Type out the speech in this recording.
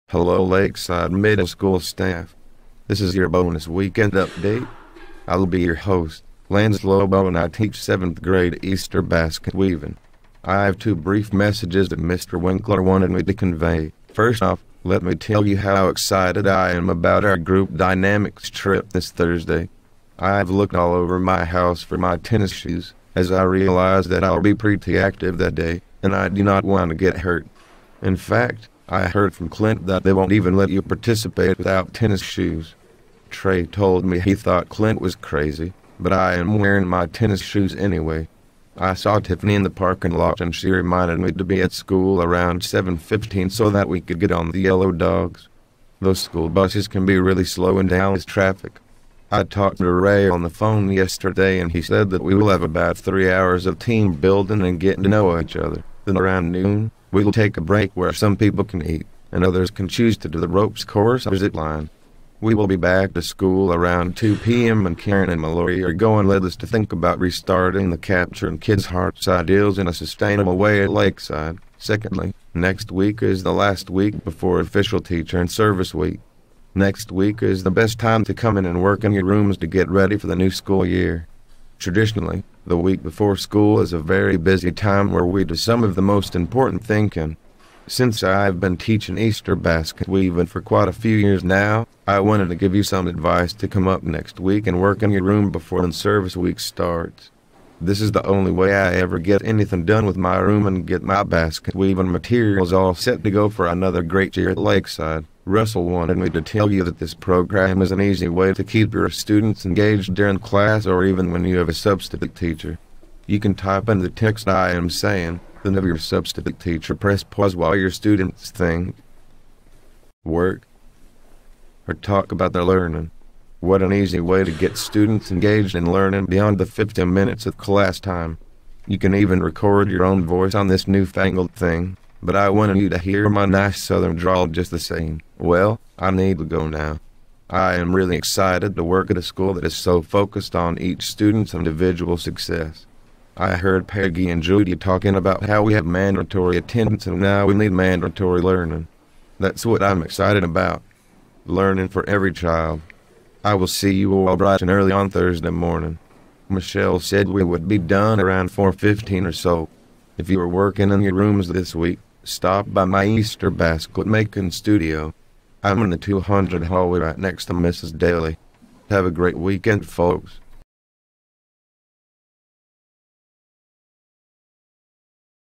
Hello Lakeside Middle School staff. This is your bonus weekend update. I'll be your host, Lance Lobo, and I teach 7th grade Easter basket weaving. I have two brief messages that Mr. Winkler wanted me to convey. First off, let me tell you how excited I am about our group dynamics trip this Thursday. I have looked all over my house for my tennis shoes, as I realize that I'll be pretty active that day, and I do not want to get hurt. In fact, I heard from Clint that they won't even let you participate without tennis shoes. Trey told me he thought Clint was crazy, but I am wearing my tennis shoes anyway. I saw Tiffany in the parking lot and she reminded me to be at school around 7:15 so that we could get on the yellow dogs. Those school buses can be really slowing down this traffic. I talked to Ray on the phone yesterday and he said that we will have about 3 hours of team building and getting to know each other. Then around noon, we will take a break where some people can eat, and others can choose to do the ropes course or zip line. We will be back to school around 2 p.m. and Karen and Mallory are going with us to think about restarting the capturing kids' hearts ideals in a sustainable way at Lakeside. Secondly, next week is the last week before official teacher and service week. Next week is the best time to come in and work in your rooms to get ready for the new school year. Traditionally, the week before school is a very busy time where we do some of the most important thinking. Since I've been teaching Easter basket weaving for quite a few years now, I wanted to give you some advice to come up next week and work in your room before the service week starts. This is the only way I ever get anything done with my room and get my basket weaving materials all set to go for another great year at Lakeside. Russell wanted me to tell you that this program is an easy way to keep your students engaged during class or even when you have a substitute teacher. You can type in the text I am saying, then have your substitute teacher press pause while your students think, work, or talk about their learning. What an easy way to get students engaged in learning beyond the 15 minutes of class time. You can even record your own voice on this newfangled thing, but I wanted you to hear my nice southern drawl just the same. Well, I need to go now. I am really excited to work at a school that is so focused on each student's individual success. I heard Peggy and Judy talking about how we have mandatory attendance and now we need mandatory learning. That's what I'm excited about. Learning for every child. I will see you all bright and early on Thursday morning. Michelle said we would be done around 4:15 or so. If you are working in your rooms this week, stop by my Easter basket making studio. I'm in the 200 hallway right next to Mrs. Daly. Have a great weekend, folks.